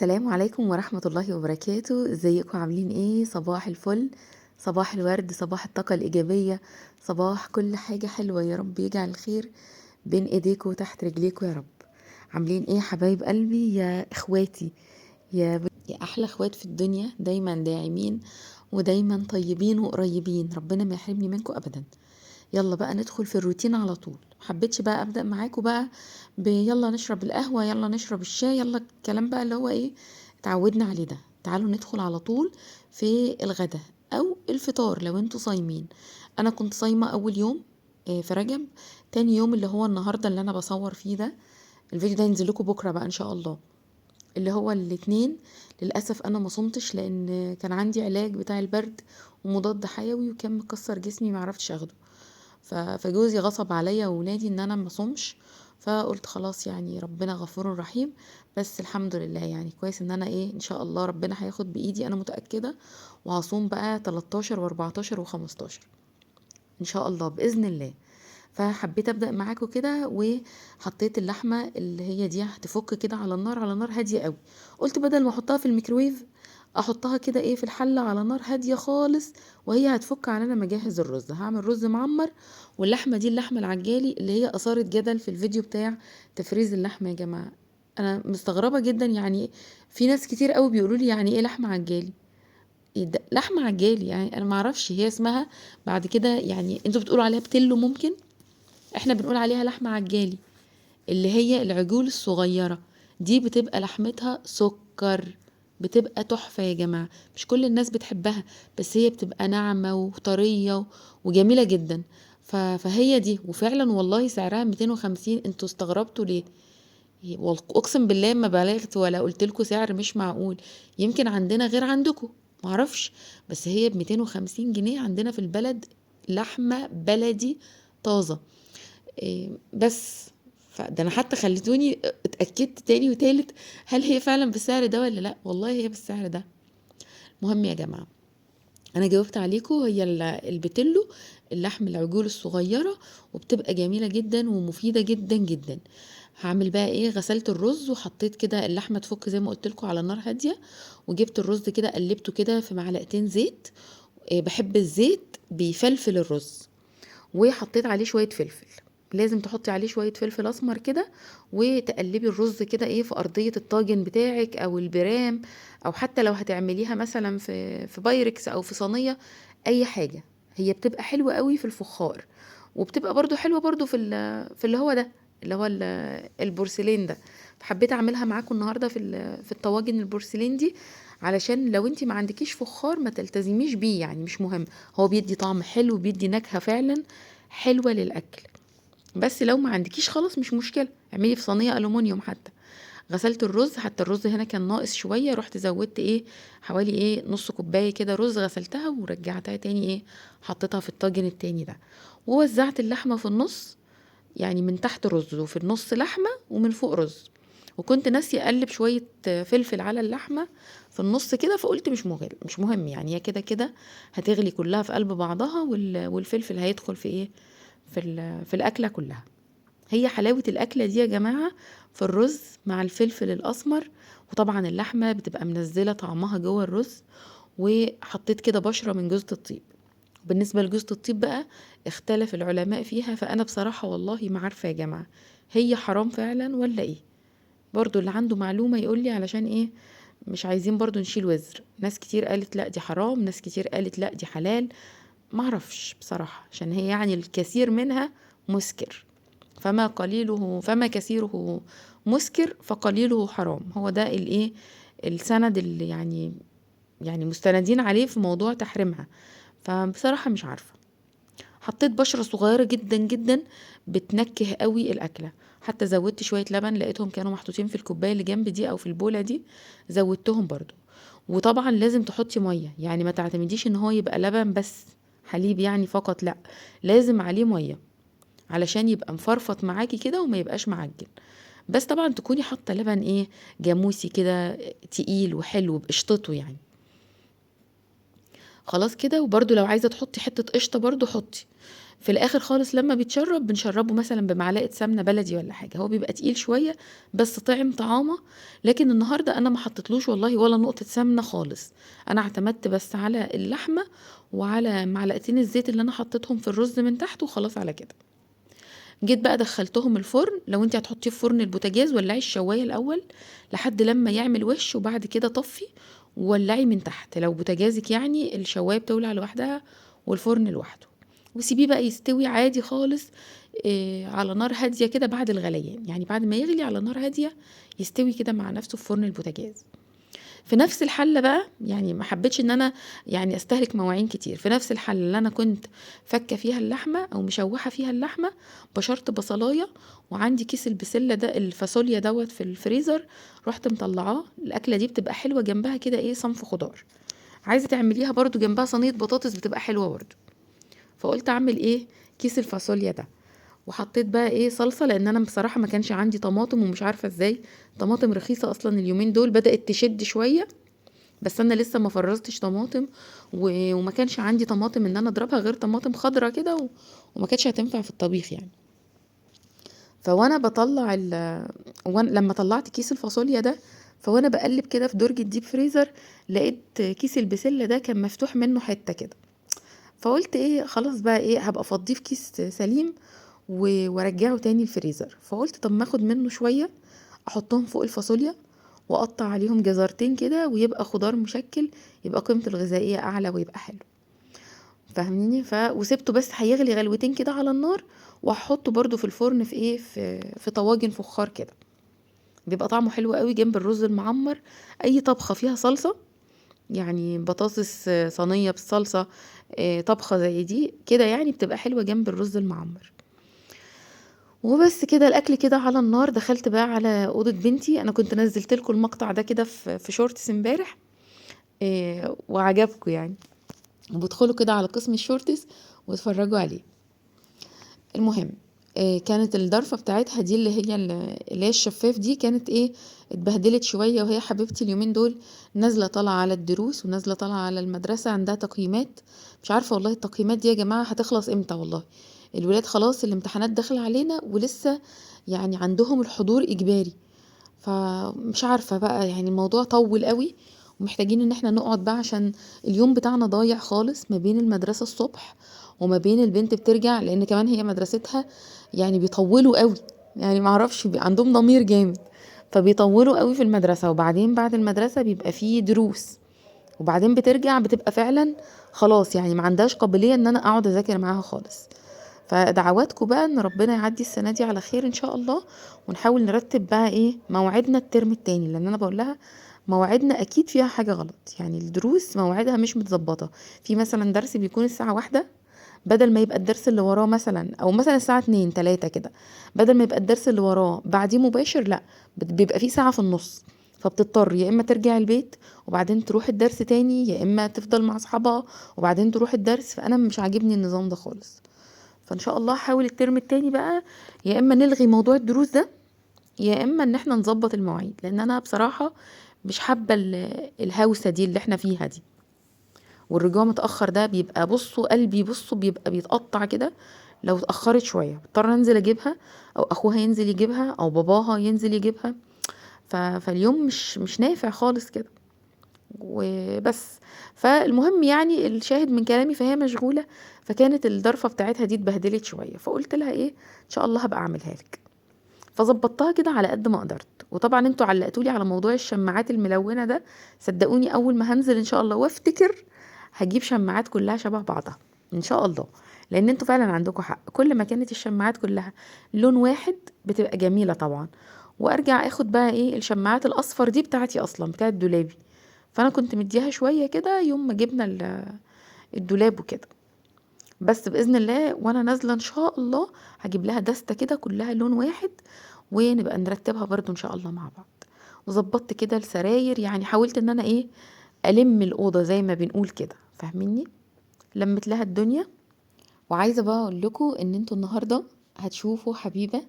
السلام عليكم ورحمة الله وبركاته. ازيكم عاملين ايه؟ صباح الفل، صباح الورد، صباح الطاقة الإيجابية، صباح كل حاجة حلوة. يا رب يجعل الخير بين ايديكم وتحت رجليكم يا رب. عاملين ايه حبايب قلبي يا اخواتي؟ يا احلى اخوات في الدنيا، دايما داعمين ودايما طيبين وقريبين، ربنا ما يحرمني منكم ابدا. يلا بقى ندخل في الروتين على طول. حبيتش بقى ابدا معاكم بقى يلا نشرب القهوه، يلا نشرب الشاي، يلا الكلام بقى اللي هو ايه اتعودنا عليه ده. تعالوا ندخل على طول في الغدا او الفطار لو انتوا صايمين. انا كنت صايمه اول يوم في رجب. تاني يوم اللي هو النهارده اللي انا بصور فيه ده، الفيديو ده ينزل لكم بكره بقى ان شاء الله، اللي هو الاتنين. للاسف انا ما صمتش لان كان عندي علاج بتاع البرد ومضاد حيوي وكان مكسر جسمي، ما عرفتش اخده. فجوزي غصب عليا وولادي ان انا ما صومش. فقلت خلاص يعني ربنا غفور رحيم. بس الحمد لله يعني كويس ان انا ايه ان شاء الله ربنا هياخد بايدي انا متأكدة. وهصوم بقى 13 و14 و15 ان شاء الله باذن الله. فحبيت ابدا معاكم كده، وحطيت اللحمه اللي هي دي هتفك كده على النار، على نار هاديه قوي. قلت بدل ما احطها في الميكرويف احطها كده ايه في الحله على نار هاديه خالص، وهي هتفك على انا مجهز الرز. هعمل رز معمر، واللحمه دي اللحمه العجالي اللي هي اثارت جدل في الفيديو بتاع تفريز اللحمه يا جماعه. انا مستغربه جدا يعني. في ناس كتير قوي بيقولوا لي يعني ايه لحمه عجالي؟ إيه ده لحمه عجالي؟ يعني انا ما اعرفش هي اسمها بعد كده، يعني انتوا بتقولوا عليها بتلو ممكن، احنا بنقول عليها لحمة عجالي. اللي هي العجول الصغيرة دي بتبقى لحمتها سكر، بتبقى تحفة يا جماعة. مش كل الناس بتحبها، بس هي بتبقى ناعمة وطرية وجميلة جدا. فهي دي، وفعلا والله سعرها 250. انتوا استغربتوا ليه؟ اقسم بالله ما بلغت ولا قلت لكم سعر مش معقول. يمكن عندنا غير عندكم، معرفش. بس هي ب 250 جنيه عندنا في البلد، لحمة بلدي طازة. بس فده انا حتى خليتوني اتأكدت تاني وتالت هل هي فعلا بالسعر ده ولا لا. والله هي بالسعر ده. مهم يا جماعة، انا جاوبت عليكم. هي البتلو، اللحم العجول الصغيرة، وبتبقى جميلة جدا ومفيدة جدا جدا. هعمل بقى ايه؟ غسلت الرز وحطيت كده اللحمة تفك زي ما قلت لكم على نار هادية، وجبت الرز كده قلبته كده في معلقتين زيت. بحب الزيت بيفلفل الرز. وحطيت عليه شوية فلفل، لازم تحطي عليه شوية فلفل اسمر كده. وتقلبي الرز كده ايه في ارضية الطاجن بتاعك او البرام، او حتى لو هتعمليها مثلا في بايركس او في صينية، اي حاجة. هي بتبقى حلوة قوي في الفخار، وبتبقى برضو حلوة برضو في اللي هو ده، اللي هو البورسلين ده. فحبيت اعملها معاكم النهارده في الطواجن البورسلين دي، علشان لو انتي ما عندكيش فخار ما تلتزميش بيه، يعني مش مهم. هو بيدي طعم حلو، بيدي نكهة فعلا حلوة للأكل. بس لو ما عندكيش خلاص مش مشكلة، اعملي في صينية ألومنيوم حتى. غسلت الرز، حتى الرز هنا كان ناقص شوية، رحت زودت ايه حوالي ايه نص كوباية كده رز، غسلتها ورجعتها تاني ايه حطيتها في الطاجن التاني ده. ووزعت اللحمة في النص، يعني من تحت رز وفي النص لحمة ومن فوق رز. وكنت ناسية اقلب شوية فلفل على اللحمة في النص كده، فقلت مش مهم يعني، هي كده كده هتغلي كلها في قلب بعضها، والفلفل هيدخل في ايه في الاكلة كلها. هي حلاوة الاكلة دي يا جماعة في الرز مع الفلفل الاسمر. وطبعا اللحمة بتبقى منزلة طعمها جوه الرز. وحطيت كده بشرة من جوزة الطيب. بالنسبة لجوزة الطيب بقى اختلف العلماء فيها، فأنا بصراحة والله ما عارفة يا جماعة هي حرام فعلا ولا ايه. برضو اللي عنده معلومة يقولي، علشان ايه مش عايزين برضو نشيل وزر. ناس كتير قالت لا دي حرام، ناس كتير قالت لا دي حلال. معرفش بصراحة، عشان هي يعني الكثير منها مسكر. فما كثيره مسكر فقليله حرام. هو ده الايه السند اللي يعني مستندين عليه في موضوع تحريمها. فبصراحة مش عارفة. حطيت بشرة صغيرة جدا جدا بتنكه قوي الأكلة. حتى زودت شوية لبن، لقيتهم كانوا محطوطين في الكوباية اللي جنب دي أو في البولة دي، زودتهم برضو. وطبعا لازم تحطي مية، يعني ما تعتمديش ان هو يبقى لبن بس حليب يعني فقط، لا، لازم عليه مية علشان يبقى مفرفط معاكي كده وما يبقاش معجن. بس طبعا تكوني حاطة لبن ايه جاموسي كده، تقيل وحلو بقشطته يعني. خلاص كده. وبرضو لو عايزة تحطي حتة قشطة برضو حطي. في الاخر خالص لما بيتشرب بنشربه مثلا بمعلقه سمنه بلدي ولا حاجه، هو بيبقى تقيل شويه بس طعم طعامه. لكن النهارده انا ما حطيتلوش والله ولا نقطه سمنه خالص، انا اعتمدت بس على اللحمه وعلى معلقتين الزيت اللي انا حطيتهم في الرز من تحت وخلاص على كده. جيت بقى دخلتهم الفرن، لو انت هتحطيه في فرن البوتاجاز ولعي الشوايه الاول لحد لما يعمل وش، وبعد كده طفي وولعي من تحت. لو بوتاجازك يعني الشوايه بتولع لوحدها والفرن لوحده، وسيبيه بقى يستوي عادي خالص على نار هاديه كده بعد الغليان، يعني بعد ما يغلي على نار هاديه يستوي كده مع نفسه في فرن البوتاجاز. في نفس الحلة بقى، يعني ما حبيتش ان انا يعني استهلك مواعين كتير، في نفس الحلة اللي انا كنت فكة فيها اللحمة او مشوحة فيها اللحمة بشرت بصلاية، وعندي كيس البسلة ده الفاصوليا دوت في الفريزر، رحت مطلعاه. الاكلة دي بتبقى حلوة جنبها كده ايه صنف خضار، عايزة تعمليها برضو جنبها صينية بطاطس بتبقى حلوة برضو. فقلت اعمل ايه كيس الفاصوليا ده، وحطيت بقى ايه صلصة، لان انا بصراحة ما كانش عندي طماطم ومش عارفة ازاي، طماطم رخيصة اصلا اليومين دول بدأت تشد شوية، بس انا لسه ما فرزتش طماطم وما كانش عندي طماطم ان انا اضربها غير طماطم خضرة كده وما كانتش هتنفع في الطبيخ يعني. فوانا بطلع لما طلعت كيس الفاصوليا ده، فوانا بقلب كده في درج الديب فريزر لقيت كيس البسلة ده كان مفتوح منه حتة كده، فقلت ايه خلاص بقى ايه هبقى افضيه في كيس سليم وارجعه تاني الفريزر. فقلت طب ما اخد منه شوية احطهم فوق الفاصوليا واقطع عليهم جزرتين كده ويبقى خضار مشكل، يبقى قيمته الغذائية اعلى ويبقى حلو، فاهميني؟ وسبته بس هيغلي غلوتين كده على النار، وهحطه برضو في الفرن في ايه في طواجن فخار كده، بيبقى طعمه حلو قوي جنب الرز المعمر. اي طبخة فيها صلصة، يعني بطاطس صينية بالصلصة، طبخة زي دي كده يعني بتبقى حلوة جنب الرز المعمر. وبس كده الاكل كده على النار. دخلت بقى على اوضه بنتي، انا كنت نزلت لكم المقطع ده كده في شورتس امبارح وعجبكم يعني، وبدخلوا كده على قسم الشورتس واتفرجوا عليه. المهم كانت الضرفه بتاعتها دي اللي هي الشفاف دي كانت ايه اتبهدلت شويه، وهي حبيبتي اليومين دول نازله طالعه على الدروس ونازله طالعه على المدرسه، عندها تقييمات. مش عارفه والله التقييمات دي يا جماعه هتخلص امتى، والله الولاد خلاص الامتحانات داخله علينا ولسه يعني عندهم الحضور اجباري. فمش عارفه بقى يعني الموضوع طول قوي، ومحتاجين ان احنا نقعد بقى عشان اليوم بتاعنا ضايع خالص ما بين المدرسه الصبح وما بين البنت بترجع، لان كمان هي مدرستها يعني بيطولوا قوي، يعني معرفش عندهم ضمير جامد، فبيطولوا قوي في المدرسة. وبعدين بعد المدرسة بيبقى فيه دروس، وبعدين بترجع بتبقى فعلا خلاص يعني ما عندهاش قابلية ان انا اقعد اذاكر معاها خالص. فدعواتكم بقى ان ربنا يعدي السنة دي على خير ان شاء الله، ونحاول نرتب بقى ايه مواعيدنا الترم التاني، لان انا بقول لها مواعيدنا اكيد فيها حاجة غلط، يعني الدروس مواعيدها مش متظبطة. في مثلا درس بيكون الساعة 1، بدل ما يبقى الدرس اللي وراه مثلا او مثلا الساعة 2 3 كده، بدل ما يبقى الدرس اللي وراه بعديه مباشر، لا بيبقى فيه ساعة في النص. فبتضطر يا اما ترجع البيت وبعدين تروح الدرس تاني، يا اما تفضل مع اصحابها وبعدين تروح الدرس. فانا مش عاجبني النظام ده خالص. فان شاء الله هحاول الترم التاني بقى يا اما نلغي موضوع الدروس ده، يا اما ان احنا نظبط المواعيد، لان انا بصراحة مش حابة الهوسة دي اللي احنا فيها دي. والرجوع متأخر ده بيبقى بصوا قلبي بصوا بيبقى بيتقطع كده، لو اتأخرت شوية بضطر انزل اجيبها، او اخوها ينزل يجيبها، او باباها ينزل يجيبها. فاليوم مش نافع خالص كده وبس. فالمهم يعني الشاهد من كلامي فهي مشغولة، فكانت الضرفة بتاعتها دي اتبهدلت شوية، فقلت لها ايه ان شاء الله هبقى اعملها لك. فظبطتها كده على قد ما قدرت. وطبعا انتوا علقتولي على موضوع الشماعات الملونة ده، صدقوني اول ما هنزل ان شاء الله وافتكر هجيب شماعات كلها شبه بعضها ان شاء الله، لان انتوا فعلا عندكم حق، كل ما كانت الشماعات كلها لون واحد بتبقى جميلة طبعا. وارجع اخد بقى ايه الشماعات الاصفر دي بتاعتي اصلا بتاعت دولابي، فانا كنت مديها شوية كده يوم ما جبنا الدولاب وكده. بس باذن الله وانا نازله ان شاء الله هجيب لها دستة كده كلها لون واحد، ونبقى نرتبها برضو ان شاء الله مع بعض. وظبطت كده السراير، يعني حاولت ان انا ايه الم الاوضه زي ما بنقول كده، فاهميني؟ لمت لها الدنيا. وعايزه بقى اقول لكم ان انتوا النهارده هتشوفوا حبيبه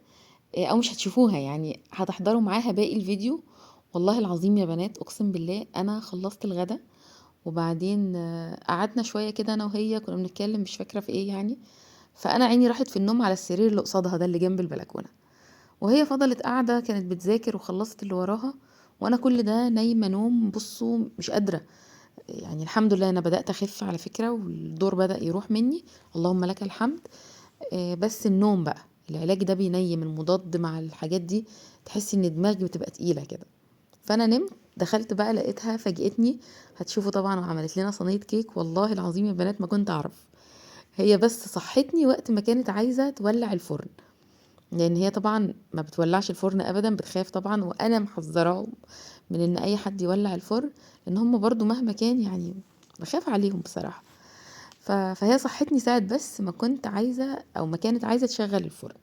او مش هتشوفوها، يعني هتحضروا معاها باقي الفيديو. والله العظيم يا بنات اقسم بالله انا خلصت الغدا، وبعدين قعدنا شويه كده انا وهي كنا بنتكلم مش فاكره في ايه يعني، فانا عيني راحت في النوم على السرير اللي قصادها ده اللي جنب البلكونه، وهي فضلت قاعده كانت بتذاكر وخلصت اللي وراها، وانا كل ده نايمه نوم بصوا مش قادره. يعني الحمد لله انا بدات اخف على فكره، والدور بدا يروح مني، اللهم لك الحمد. بس النوم بقى العلاج ده بينيم، المضاد مع الحاجات دي تحسي ان دماغي بتبقى تقيله كده. فانا نمت، دخلت بقى لقيتها فاجئتني. هتشوفوا طبعا، وعملت لنا صينيه كيك، والله العظيم يا بنات ما كنت اعرف. هي بس صحتني وقت ما كانت عايزه تولع الفرن، لان هي طبعا ما بتولعش الفرن ابدا، بتخاف طبعا، وانا محذراهم من ان اي حد يولع الفرن، لان هم برضو مهما كان يعني بخاف عليهم بصراحه. فهي صحتني ساعة بس ما كنت عايزه او ما كانت عايزه تشغل الفرن.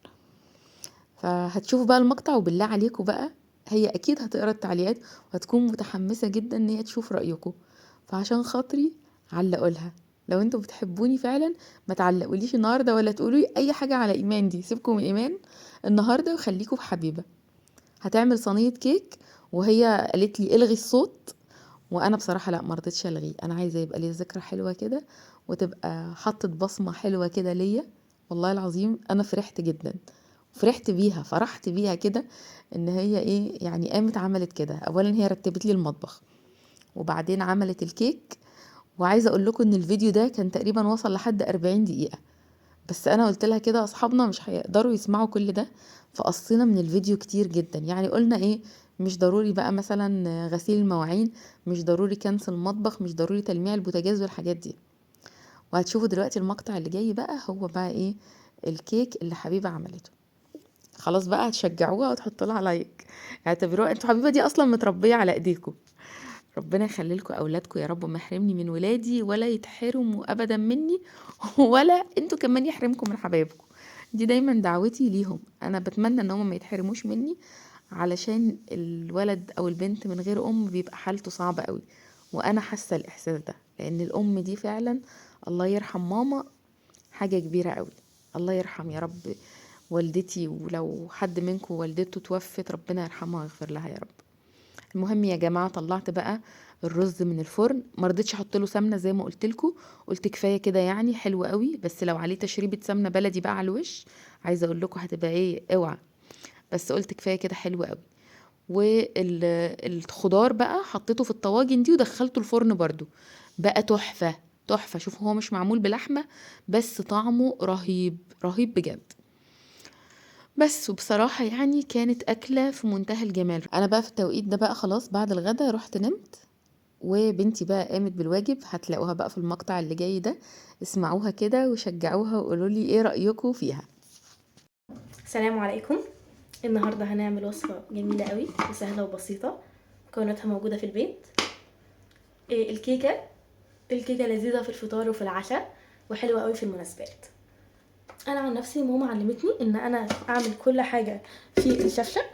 فهتشوفوا بقى المقطع، وبالله عليكم بقى هي اكيد هتقرا التعليقات وهتكون متحمسه جدا ان هي تشوف رايكم. فعشان خاطري علقوا لها. لو انتوا بتحبوني فعلا ما تعلقوليش النهارده ولا تقولوا اي حاجه على ايمان، دي سيبكم من ايمان النهارده وخليكم في حبيبه. هتعمل صينيه كيك، وهي قالت لي الغي الصوت، وانا بصراحه لا، ما رضيتش الغيه، انا عايزه يبقى لي ذكرى حلوه كده، وتبقى حطت بصمه حلوه كده ليا. والله العظيم انا فرحت جدا، فرحت بيها، فرحت بيها كده. ان هي ايه يعني، قامت عملت كده. اولا هي رتبت لي المطبخ، وبعدين عملت الكيك. وعايزه اقول لكم ان الفيديو ده كان تقريبا وصل لحد 40 دغيقه، بس انا قلت لها كده اصحابنا مش هيقدروا يسمعوا كل ده، فقصينا من الفيديو كتير جدا. يعني قلنا ايه، مش ضروري بقى مثلا غسيل المواعين، مش ضروري كنس المطبخ، مش ضروري تلميع البوتاجاز والحاجات دي. وهتشوفوا دلوقتي المقطع اللي جاي بقى هو بقى ايه، الكيك اللي حبيبه عملته. خلاص بقى هتشجعوها وتحطوا لها لايك، اعتبروها انتوا حبيبه دي اصلا متربيه على ايديكم. ربنا يخلي لكم اولادكم يا رب، ما يحرمني من ولادي ولا يتحرموا ابدا مني ولا انتوا كمان يحرمكم من حبايبكم. دي دايما دعوتي ليهم، انا بتمنى ان هم ما يتحرموش مني، علشان الولد او البنت من غير ام بيبقى حالته صعبة قوي. وانا حاسة الاحساس ده، لان الام دي فعلا، الله يرحم ماما، حاجة كبيرة قوي. الله يرحم يا رب والدتي، ولو حد منكم والدته توفت ربنا يرحمها ويغفر لها يا رب. المهم يا جماعه، طلعت بقى الرز من الفرن، ما رضيتش احط له سمنه زي ما قلت لكم، قلت كفايه كده يعني حلو قوي، بس لو عليه تشريبه سمنه بلدي بقى على الوش عايزه اقول لكم هتبقى ايه، اوعى. بس قلت كفايه كده حلو قوي. والخضار بقى حطيته في الطواجن دي ودخلته الفرن برضو، بقى تحفه. تحفه، شوف هو مش معمول بلحمه، بس طعمه رهيب رهيب بجد. بس وبصراحة يعني كانت أكلة في منتهى الجمال. أنا بقى في التوقيت ده بقى خلاص بعد الغدا رحت نمت، وبنتي بقى قامت بالواجب، هتلاقوها بقى في المقطع اللي جاي ده. اسمعوها كده وشجعوها وقولوا لي ايه رأيكم فيها. السلام عليكم. النهارده هنعمل وصفه جميله قوي وسهله وبسيطه، مكوناتها موجوده في البيت. الكيكه. الكيكه لذيذه في الفطار وفي العشاء، وحلوه قوي في المناسبات. انا عن نفسي ماما علمتني ان انا اعمل كل حاجه في الشفشق،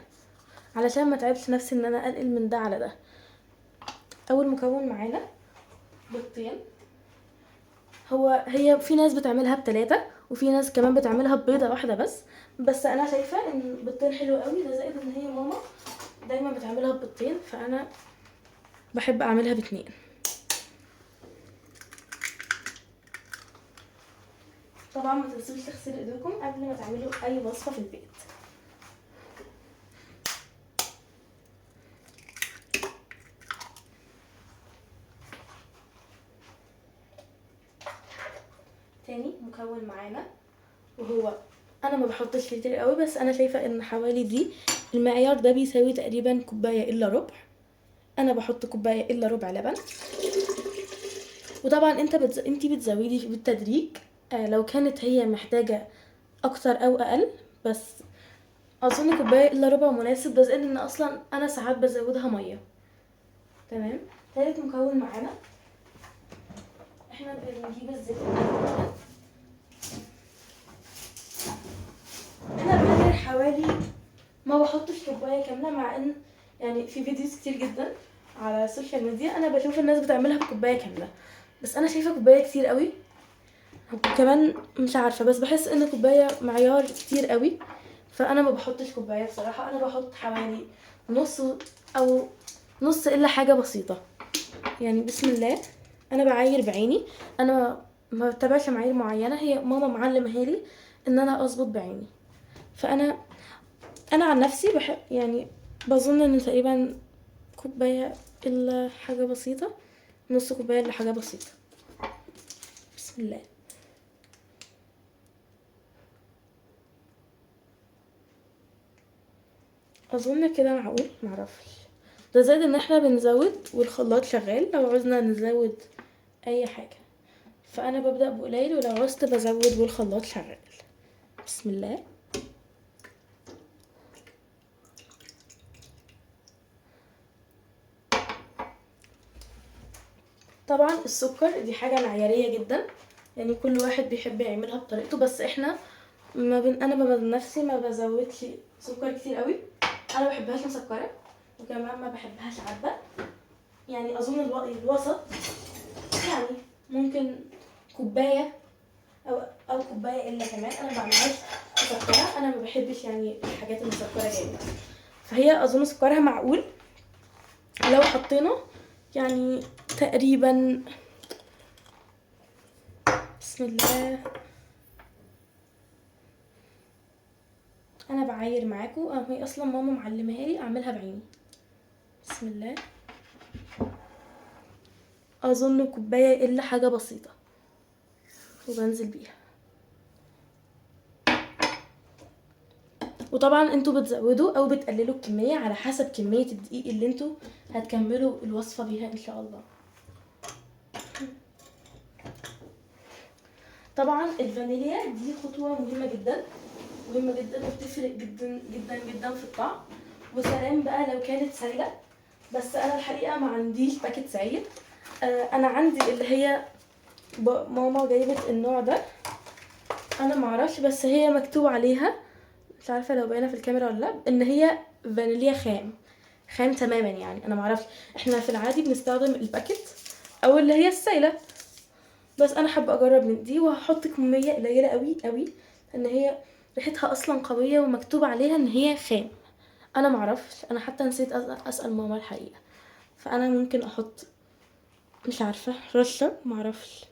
علشان ما تعبش نفسي ان انا انقل من ده على ده. اول مكون معانا بيضتين. هي في ناس بتعملها ب3، وفي ناس كمان بتعملها ببيضه واحده بس انا شايفه ان بيضتين حلو قوي، ده زائد ان هي ماما دايما بتعملها ببيضتين، فانا بحب اعملها ب2. طبعا ما تنسوش تغسلوا ايديكم قبل ما تعملوا اي وصفه في البيت. تاني مكون معانا وهو، انا ما بحطش كتير قوي، بس انا شايفه ان حوالي دي المعيار ده بيساوي تقريبا كوبايه الا ربع. انا بحط كوبايه الا ربع لبن، وطبعا انتي بتزودي بالتدريج. لو كانت هي محتاجه اكتر او اقل، بس اظن كوبايه الا ربع مناسب، ده زائد ان اصلا انا ساعات بزودها ميه. تمام. تالت مكون معانا، احنا بنجيب الزيت. انا بقدر حوالي، ما بحطش كوبايه كامله، مع ان يعني في فيديوز كتير جدا على السوشيال ميديا انا بشوف الناس بتعملها بكوبايه كامله، بس انا شايفه كوبايه كتير قوي. وكمان مش عارفه، بس بحس ان كوبايه معيار كتير قوي، فانا ما بحطش كوبايه بصراحه. انا بحط حوالي نص، او نص الا حاجه بسيطه. يعني بسم الله، انا بعاير بعيني. انا ما بتبعش معايير معينة، هي ماما معلمها لي ان انا اظبط بعيني. فانا عن نفسي بحب يعني بظن ان تقريبا كوباية الا حاجة بسيطة، نص كوباية الا حاجة بسيطة. بسم الله. اظن كده معقول، معرفش. ده زائد ان احنا بنزود والخلاط شغال لو عوزنا نزود اي حاجة، فانا ببدأ بقليل ولو عوزت بزود والخلاط شغال. بسم الله. طبعا السكر دي حاجة معيارية جدا، يعني كل واحد بيحب يعملها بطريقته، بس احنا انا بنفسي ما بزودش سكر كتير قوي. انا ما بحبهاش مسكرة، وكمان ما بحبهاش عدبة. يعني اظن الوسط، يعني ممكن كوباية او كوباية الا كمان. انا ما بعملهاش مسكرة، انا ما بحبش يعني الحاجات المسكرة جامد، فهي اظن سكرها معقول. لو حطينا يعني تقريبا، بسم الله، انا بعاير معاكم، هي اصلا ماما معلمها لي اعملها بعيني. بسم الله. اظن كوبايه الا حاجه بسيطه وبنزل بيها. وطبعا انتوا بتزودوا او بتقللوا الكميه على حسب كميه الدقيق اللي انتوا هتكملوا الوصفه بيها ان شاء الله. طبعا الفانيليا دي خطوه مهمه جدا، مهمه جدا وبتفرق جدا جدا جدا في الطعم. وسلام بقى لو كانت سايله، بس انا الحقيقه ما عنديش باكيت سايل. انا عندي اللي هي ماما جايبت النوع ده، انا معرفش بس هي مكتوب عليها، مش عارفه لو باينه في الكاميرا ولا لا، ان هي فانيليا خام، خام تماما. يعني انا معرفش، احنا في العادي بنستخدم الباكيت او اللي هي السايله، بس انا حابه اجرب من دي وهحط كميه قليله قوي قوي، ان هي ريحتها اصلا قويه ومكتوب عليها ان هي خام. انا معرفش، انا حتى نسيت اسال ماما الحقيقه، فانا ممكن احط، مش عارفه، رشه، معرفش،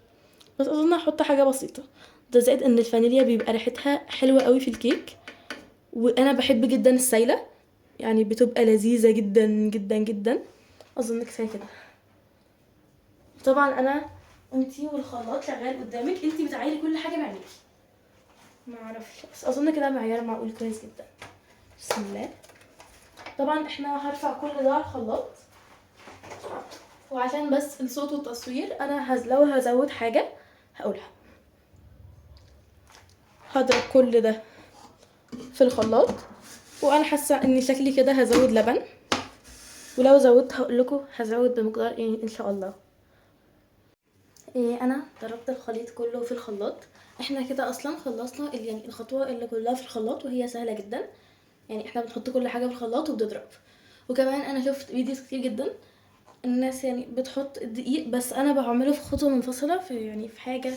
بس اظن هحط حاجه بسيطه. ده زائد ان الفانيليا بيبقى ريحتها حلوه قوي في الكيك، وانا بحب جدا السايله، يعني بتبقى لذيذه جدا جدا جدا. اظن كفايه كده. طبعا انتي والخلاط شغال قدامك، انتي بتعايري كل حاجه بعينيكي، ما اعرفش، بس اظن كده معيار معقول كويس جدا. بسم الله. طبعا احنا هرفع كل ده على الخلاط، وعشان بس الصوت والتصوير انا لو هزود حاجه هقولها. هضرب كل ده في الخلاط، وانا حاسه ان شكلي كده هزود لبن، ولو زودت هقول لكم هزود بمقدار ايه ان شاء الله. انا ضربت الخليط كله في الخلاط. احنا كده اصلا خلصنا يعني الخطوه اللي كلها في الخلاط، وهي سهله جدا. يعني احنا بنحط كل حاجه في الخلاط وبنضرب. وكمان انا شفت فيديوز كتير جدا الناس يعني بتحط الدقيق، بس انا بعمله في خطوه منفصله، في يعني في حاجه.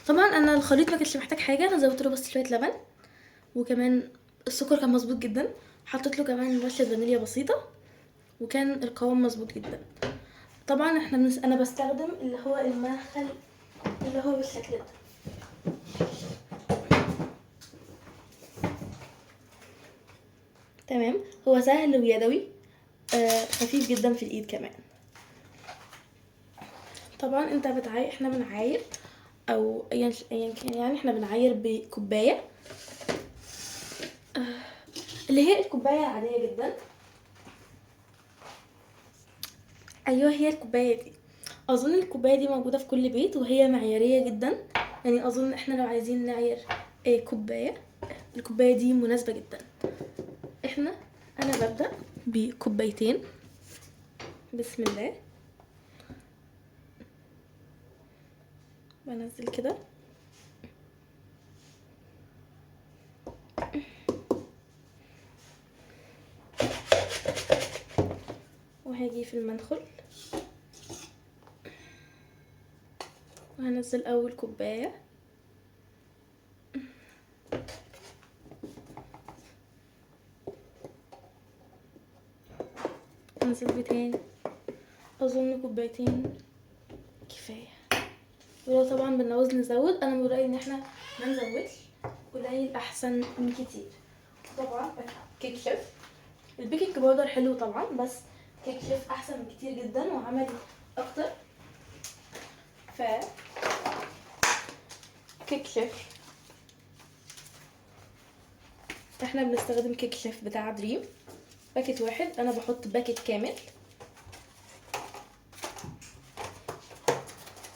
طبعا انا الخليط ما كانش محتاج حاجه، انا زودت له بس شويه لبن، وكمان السكر كان مظبوط جدا. حطيت له كمان رشه فانيليا بسيطه، وكان القوام مظبوط جدا. طبعا انا بستخدم اللي هو المخل، اللي هو بالشكل ده. تمام، هو سهل ويدوي، خفيف جدا في الايد كمان. طبعا احنا بنعاير، او ايا كان، يعني احنا بنعاير بكوبايه، اللي هي الكوبايه العاديه جدا. ايوه، هي الكوبايه دي. اظن الكوبايه دي موجوده في كل بيت وهي معياريه جدا. يعني اظن احنا لو عايزين نعير كوبايه، الكوبايه دي مناسبه جدا. انا ببدا بكوبايتين. بسم الله. بنزل كده، وهاجي في المدخل وهنزل اول كوبايه، انزل بتاني. اظن كوبايتين كفايه، ولو طبعا بنعوز نزود، انا من رايي ان احنا ما نزودش، قليل احسن من كتير. طبعا كيك شيف البيكنج باودر حلو طبعا، بس كيك شيف احسن من كتير جدا وعملي اكتر. ف كيك شيف احنا بنستخدم كيك شيف بتاع دريم باكيت واحد، انا بحط باكيت كامل.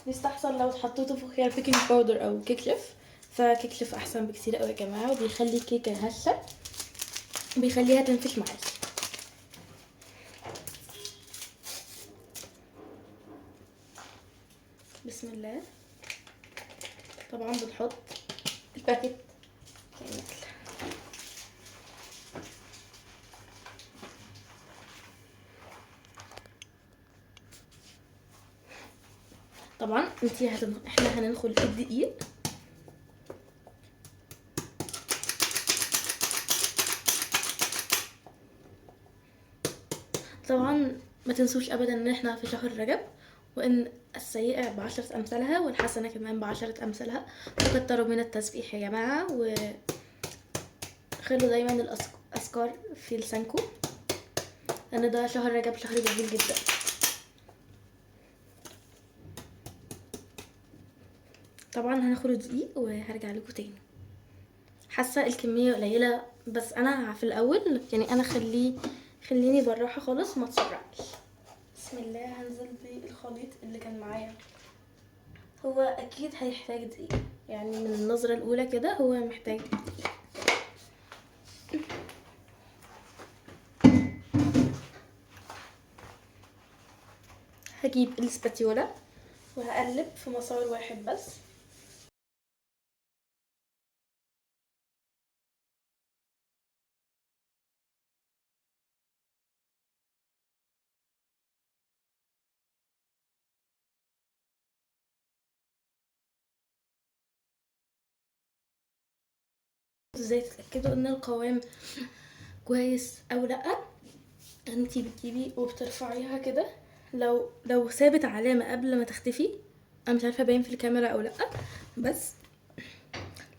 يستحسن لو اتحطيتوا في خيار بيكنج باودر او كيك شيف، فكيك شيف احسن بكتير قوي يا جماعه، وبيخلي الكيكه هشه، بيخليها تنفش معاكي. بسم الله. طبعا بنحط الباكيت كامل. طبعا احنا هندخل الدقيق. طبعا ما تنسوش ابدا ان احنا في شهر رجب، وان السيئة ب10 امثالها والحسنة كمان ب10 امثالها. وكتروا من التسبيح يا جماعة، وخلوا دايما الاذكار في لسانكم، لان ده شهر رجب شهر جميل جدا. طبعا هناخد الدقيق وهرجع لكم تاني. حاسه الكميه قليله، بس انا في الاول يعني انا خليني بالراحه خالص، ما تسرعش. بسم الله. هنزل بالخليط اللي كان معايا. هو اكيد هيحتاج دقيق، يعني من النظره الاولى كده هو محتاج دقيق. هجيب السباتيولا وهقلب في مسار واحد بس. ازاي تتاكدوا ان القوام كويس او لا؟ انتي بتجيبي وبترفعيها كده، لو ثابت علامه قبل ما تختفي، انا مش عارفه باين في الكاميرا او لا، بس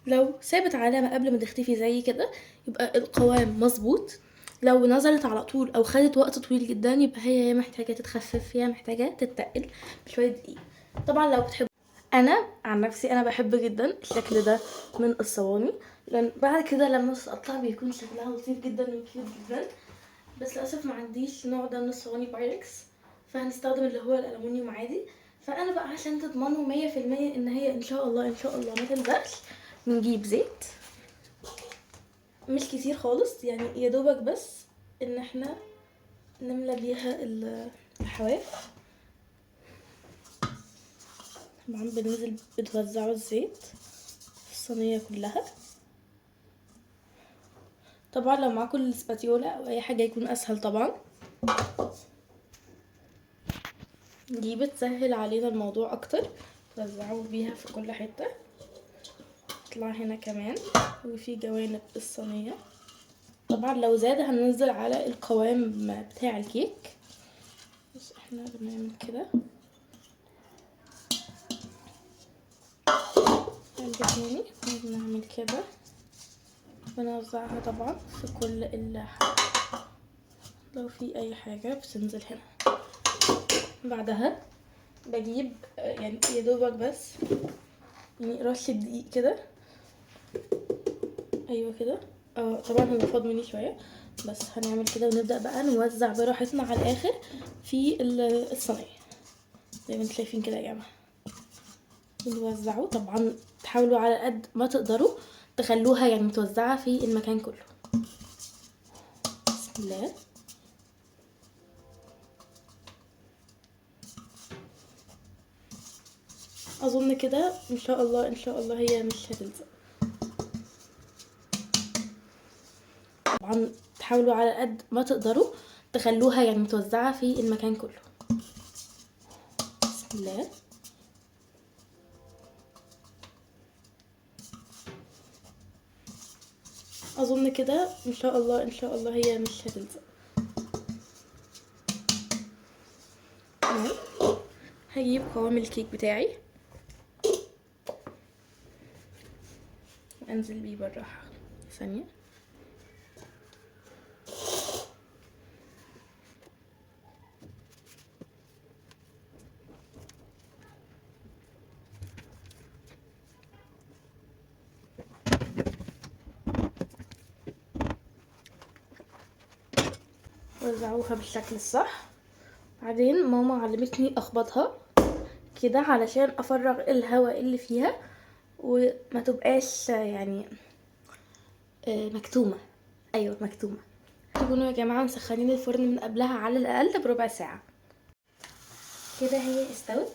لو ثابت علامه قبل ما تختفي زي كده يبقى القوام مظبوط. لو نزلت على طول او خدت وقت طويل جدا يبقى هي يا محتاجه تتخفف يا محتاجه تتقل بشويه دقيق. طبعا لو بتحب، انا عن نفسي انا بحب جدا الشكل ده من الصواني، لان بعد كده لما تتقطع بيكون شكلها لطيف جدا وكيوت جدا. بس للاسف ما عنديش النوع ده من الصواني بايركس، فهنستخدم اللي هو الالومنيوم عادي. فانا بقى عشان تضمنوا 100% ان هي ان شاء الله ما تلزقش، بنجيب زيت مش كتير خالص، يعني يا دوبك بس ان احنا نملى بيها الحواف. طبعا بننزل بتوزعوا الزيت في الصينيه كلها. طبعا لو معاكم السباتيولا او اي حاجه يكون اسهل طبعا، دي بتسهل علينا الموضوع اكتر. توزعوا بيها في كل حته، تطلع هنا كمان وفي جوانب الصينيه. طبعا لو زاد هننزل على القوام بتاع الكيك، بس احنا بنعمل كده. نرجع تاني بنعمل كده، بنوزعها طبعا في كل لو في اي حاجة بتنزل هنا. بعدها بجيب يعني يا دوبك بس يعني رشة دقيق كده، ايوه كده. طبعا هو فاض مني شوية، بس هنعمل كده ونبدأ بقى نوزع براحتنا على الاخر في الصينية زي ما انتم شايفين كده يا جماعة. بنوزعه طبعا، تحاولوا على قد ما تقدروا تخلوها يعني متوزعة في المكان كله. بسم الله. اظن كده ان شاء الله هي مش هتلزق. طبعا تحاولوا على قد ما تقدروا تخلوها يعني متوزعة في المكان كله. بسم الله. اظن كده ان شاء الله هي مش هتلزق. تمام. هجيب قوام الكيك بتاعي انزل بيه بالراحه. ثانيه. وزعوها بالشكل الصح. بعدين ماما علمتني اخبطها كده علشان افرغ الهواء اللي فيها وما تبقاش يعني مكتومه. ايوه مكتومه. تكونوا يا جماعه مسخنين الفرن من قبلها على الاقل بربع ساعه. كده هي استوت.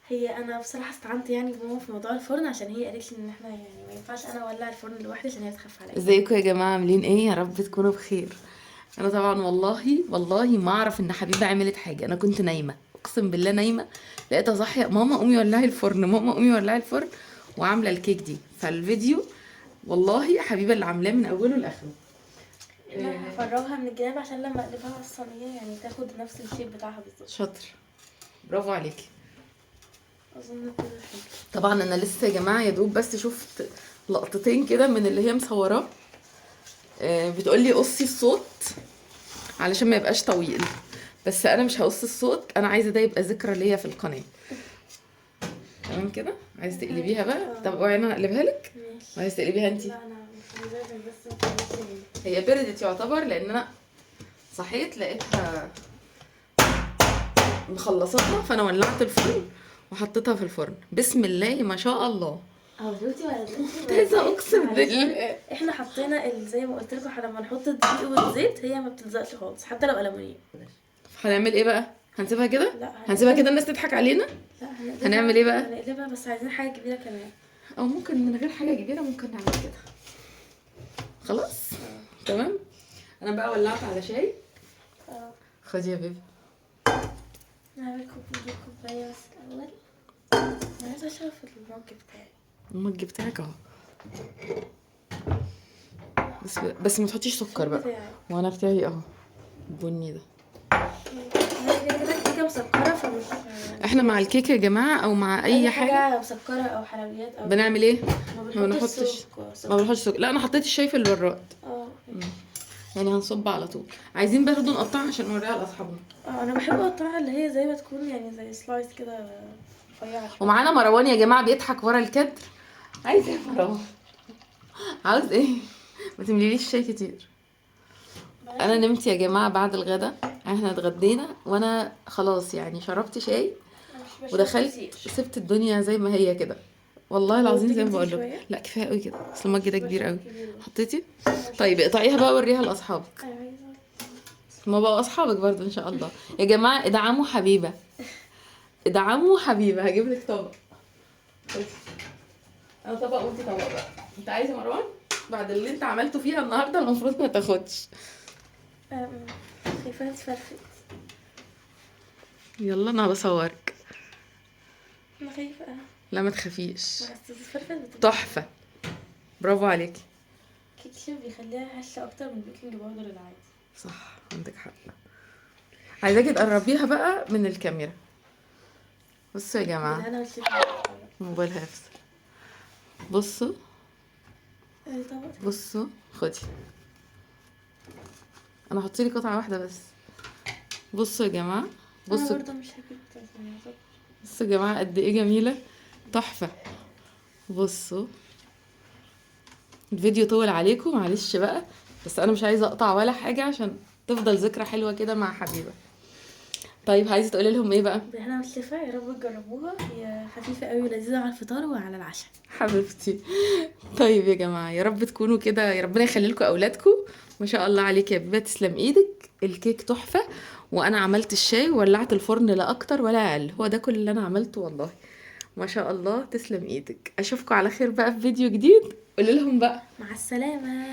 هي انا بصراحه استعنت يعني بماما في موضوع الفرن عشان هي قالت لي ان احنا يعني ما ينفعش انا اولع الفرن لوحدي عشان هي تخاف عليا. ازيكم يا جماعه عاملين ايه؟ يا رب تكونوا بخير. انا طبعا والله ما اعرف ان حبيبه عملت حاجه. انا كنت نايمه، اقسم بالله نايمه، لقيتها صاحيه، ماما قومي ولعي الفرن، ماما قومي ولعي الفرن، وعامله الكيك دي. فالفيديو والله حبيبه اللي عاملاه من اوله لاخره. انا هفرغها من الجناب عشان لما اقلبها على الصينيه يعني تاخد نفس الشيب بتاعها بالظبط. شاطر، برافو عليكي. اظن كده حلو. طبعا انا لسه يا جماعه يا دوب بس شفت لقطتين كده من اللي هي مصوراه. بتقولي قصي الصوت علشان ما يبقاش طويل، بس انا مش هقص الصوت، انا عايزه ده يبقى ذكرى ليا في القناه. تمام كده؟ عايزه تقلبيها بقى؟ طب اوعي انا اقلبها لك. ماشي. عايزه تقلبيها انت؟ لا انا مش عايزاها بس ما تقلبش. هي بردت يعتبر، لان انا صحيت لقيتها مخلصتها، فانا ولعت الفرن وحطيتها في الفرن. بسم الله ما شاء الله. بيوتي ولا كنت عايزه اقسم بالله. احنا حطينا زي ما قلت لكم لما نحط الدقيق والزيت هي ما بتلزقش خالص حتى لو ألمونيوم. هنعمل ايه بقى؟ هنسيبها كده؟ لا هنسيبها كده الناس تضحك علينا؟ لا هنعمل ايه بقى؟ هنقلبها بس عايزين حاجه كبيره كمان. او ممكن من غير حاجه كبيره ممكن نعمل كده. خلاص تمام. انا بقى ولعت على شاي. خدي يا بيبي. نعمل كوبايه بس الاول. انا عايزه اشرب في المج بتاعي. المج بتاعك اهو. بس ما تحطيش سكر بقى. وانا بتاعي اهو البني ده. كده مسكره فمش احنا مع الكيكه يا جماعه او مع اي حاجه مسكره او حلويات او بنعمل ايه؟ ما بنحطش ما بنحطش سكر. لا انا حطيت الشاي في البراد. يعني هنصب على طول. عايزين برضه نقطعها عشان نوريها لاصحابنا. انا بحب اقطعها اللي هي زي ما تكون يعني زي سلايس كده رفيعه. ومعانا مروان يا جماعه بيضحك ورا الكادر. عايز ايه يا مروان؟ عاوز ايه؟ ما تمليليش شاي كتير. انا نمت يا جماعه بعد الغدا. احنا اتغدينا وانا خلاص يعني شربت شاي ودخلت سبت الدنيا زي ما هي كده. والله العظيم زي ما بقول لك. لا كفايه قوي كده، اصل المج ده كبير قوي. حطيتي؟ طيب اقطعيها بقى وريها لاصحابك. ما بقوا اصحابك برضه ان شاء الله. يا جماعه ادعموا حبيبه، ادعموا حبيبه. هجيب لك طبق. انا طبق وانت طبق بقى. انت عايزه يا مروان؟ بعد اللي انت عملته فيها النهارده المفروض ما تاخدش. خايفه تفرفت. يلا انا بصورك. انا خايفه. لا ما تخافيش. بس تفرفت. تحفه، برافو عليكي. كيك شيف بيخليها هشه اكتر من البيكنج باودر العادي. صح عندك حق. عايزاكي تقربيها بقى من الكاميرا. بصوا يا جماعه. انا والشيف الموبايل هيفصل. بصوا بصوا خدي. انا هحط لي قطعه واحده بس. بصوا يا جماعه. بصوا برضه مش هجيب. بصوا يا جماعه قد ايه جميله، تحفه. بصوا الفيديو طول عليكم معلش بقى، بس انا مش عايزه اقطع ولا حاجه عشان تفضل ذكرى حلوه كده مع حبيبه. طيب عايزه تقولي لهم ايه بقى؟ احنا والشفا يا رب تجربوها. هي خفيفه قوي ولذيذه على الفطار وعلى العشاء. حبيبتي. طيب يا جماعه يا رب تكونوا كده، يا ربنا يخلي لكم اولادكم. ما شاء الله عليك يا بيبه، تسلم ايدك. الكيك تحفه، وانا عملت الشاي وولعت الفرن لا اكتر ولا اقل. هو ده كل اللي انا عملته والله. ما شاء الله تسلم ايدك. اشوفكم على خير بقى في فيديو جديد. قولي لهم بقى مع السلامه.